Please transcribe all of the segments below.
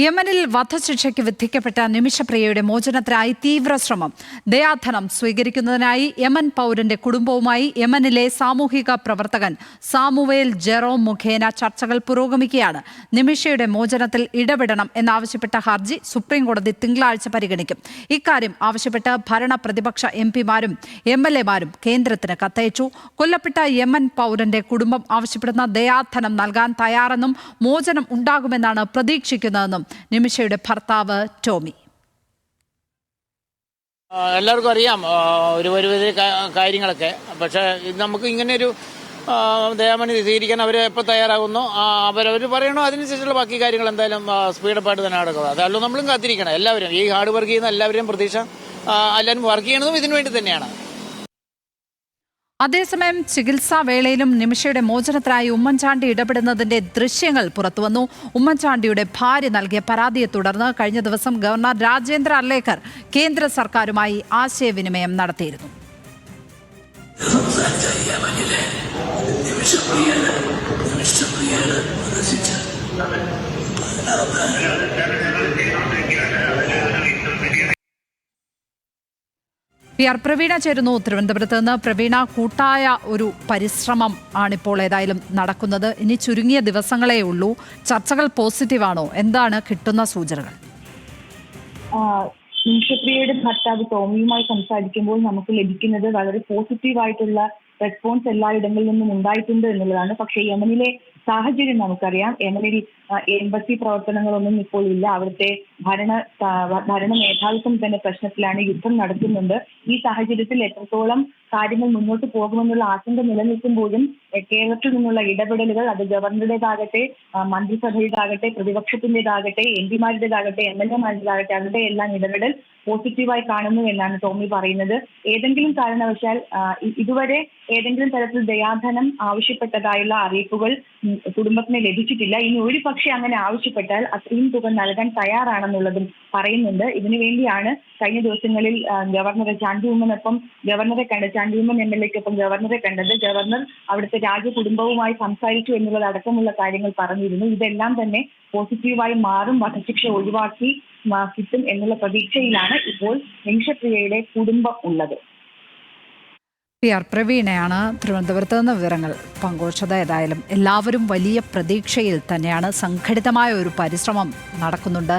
യമനിൽ വധശിക്ഷയ്ക്ക് വിധിക്കപ്പെട്ട നിമിഷപ്രിയയുടെ മോചനത്തിനായി തീവ്ര ശ്രമം. ദയാധനം സ്വീകരിക്കുന്നതിനായി യമൻ പൗരന്റെ കുടുംബവുമായി യമനിലെ സാമൂഹിക പ്രവർത്തകൻ സാമുവേൽ ജെറോം മുഖേന ചർച്ചകൾ പുരോഗമിക്കുകയാണ്. നിമിഷയുടെ മോചനത്തിൽ ഇടപെടണം എന്നാവശ്യപ്പെട്ട ഹർജി സുപ്രീംകോടതി തിങ്കളാഴ്ച പരിഗണിക്കും. ഇക്കാര്യം ആവശ്യപ്പെട്ട് ഭരണ പ്രതിപക്ഷ എംപിമാരും എംഎൽഎമാരും കേന്ദ്രത്തിന് കത്തയച്ചു. കൊല്ലപ്പെട്ട യമൻ പൗരന്റെ കുടുംബം ആവശ്യപ്പെടുന്ന ദയാധനം നൽകാൻ തയ്യാറെന്നും മോചനം ഉണ്ടാകുമെന്നാണ് പ്രതീക്ഷിക്കുന്നതെന്നും നിമിഷയുടെ ഭർത്താവ് ടോമി. എല്ലാവർക്കും അറിയാം ഒരു കാര്യങ്ങളൊക്കെ. പക്ഷേ നമുക്ക് ഇങ്ങനെയൊരു ദയാമണി സ്വീകരിക്കാൻ അവർ എപ്പോൾ തയ്യാറാകുന്നു അവരവർ പറയണോ അതിനനുസരിച്ചുള്ള ബാക്കി കാര്യങ്ങൾ എന്തായാലും സ്പീഡപ്പായിട്ട് തന്നെ നടക്കുക. അതല്ലോ നമ്മളും കാത്തിരിക്കണം. എല്ലാവരും ഈ ഹാർഡ് വർക്ക് ചെയ്യുന്ന എല്ലാവരെയും പ്രതീക്ഷ എല്ലാവരും വർക്ക് ചെയ്യണതും ഇതിനു വേണ്ടി തന്നെയാണ്. അതേസമയം ചികിത്സാ വേളയിലും നിമിഷയുടെ മോചനത്തിനായി ഉമ്മൻചാണ്ടി ഇടപെടുന്നതിന്റെ ദൃശ്യങ്ങൾ പുറത്തുവന്നു. ഉമ്മൻചാണ്ടിയുടെ ഭാര്യ നൽകിയ പരാതിയെ തുടർന്ന് കഴിഞ്ഞ ദിവസം ഗവർണർ രാജേന്ദ്ര അർലേക്കർ കേന്ദ്ര സർക്കാരുമായി ആശയവിനിമയം നടത്തിയിരുന്നു. PR പ്രവീണ ചേരുന്നു തിരുവനന്തപുരത്ത് നിന്ന്. പ്രവീണ, കൂട്ടായ ഒരു പരിശ്രമം ആണിപ്പോൾ ഏതായാലും നടക്കുന്നത്. ഇനി ചുരുങ്ങിയ ദിവസങ്ങളേ ഉള്ളൂ. ചർച്ചകൾ പോസിറ്റീവാണോ? എന്താണ് കിട്ടുന്ന സൂചനകൾ? നിമിഷപ്രിയയുടെ ഭർത്താവ് ടോമിയുമായി സംസാരിക്കുമ്പോൾ നമുക്ക് ലഭിക്കുന്നത് വളരെ പോസിറ്റീവായിട്ടുള്ള റെസ്പോൺസ് എല്ലായിടങ്ങളിൽ നിന്നും ഉണ്ടായിട്ടുണ്ട് എന്നുള്ളതാണ്. പക്ഷേ യമനിലെ സാഹചര്യം നമുക്കറിയാം. യമനിൽ എംബസി പ്രവർത്തനങ്ങളൊന്നും ഇപ്പോൾ ഇല്ല. അവിടുത്തെ ഭരണ മേധാവിത്വം തന്നെ പ്രശ്നത്തിലാണ്. യുദ്ധം നടക്കുന്നുണ്ട്. ഈ സാഹചര്യത്തിൽ എത്രത്തോളം കാര്യങ്ങൾ മുന്നോട്ട് പോകുമെന്നുള്ള ആശങ്ക നിലനിൽക്കുമ്പോഴും കേരളത്തിൽ നിന്നുള്ള ഇടപെടലുകൾ, അത് ഗവർണറുടേതാകട്ടെ, മന്ത്രിസഭയുടേതാകട്ടെ, പ്രതിപക്ഷത്തിൻ്റെതാകട്ടെ, എംപിമാരുടേതാകട്ടെ, MLA-മാരുടേതാകട്ടെ, അവരുടെ എല്ലാം ഇടപെടൽ പോസിറ്റീവായി കാണുന്നു എന്നാണ് ടോമി പറയുന്നത്. ഏതെങ്കിലും കാരണവശാൽ ഇതുവരെ ഏതെങ്കിലും തരത്തിൽ ദയാധനം ആവശ്യപ്പെട്ടതായുള്ള അറിയിപ്പുകൾ കുടുംബത്തിന് ലഭിച്ചിട്ടില്ല. ഇനി ഒരു പക്ഷേ അങ്ങനെ ആവശ്യപ്പെട്ടാൽ അത്രയും തുക നൽകാൻ തയ്യാറാണെന്നുള്ളതും പറയുന്നുണ്ട്. ഇതിനുവേണ്ടിയാണ് കഴിഞ്ഞ ദിവസങ്ങളിൽ ഗവർണറെ ചാണ്ടി ഉമ്മനൊപ്പം ചാണ്ടി ഉമ്മൻ MLA-ക്കൊപ്പം ഗവർണറെ കണ്ടത്. ഗവർണർ അവിടുത്തെ രാജകുടുംബവുമായി സംസാരിച്ചു എന്നുള്ളതടക്കമുള്ള കാര്യങ്ങൾ പറഞ്ഞിരുന്നു. ഇതെല്ലാം തന്നെ പോസിറ്റീവായി മാറും, വധശിക്ഷ ഒഴിവാക്കി കിട്ടും എന്നുള്ള പ്രതീക്ഷയിലാണ് ഇപ്പോൾ നിമിഷപ്രിയയുടെ കുടുംബം ഉള്ളത്. PR പ്രവീണയാണ് തിരുവനന്തപുരത്ത് നിന്ന് വിവരങ്ങൾ പങ്കുവച്ചത്. ഏതായാലും എല്ലാവരും വലിയ പ്രതീക്ഷയിൽ തന്നെയാണ്. സംഘടിതമായ ഒരു പരിശ്രമം നടക്കുന്നുണ്ട്.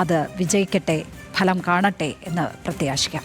അത് വിജയിക്കട്ടെ, ഫലം കാണട്ടെ എന്ന് പ്രത്യാശിക്കാം.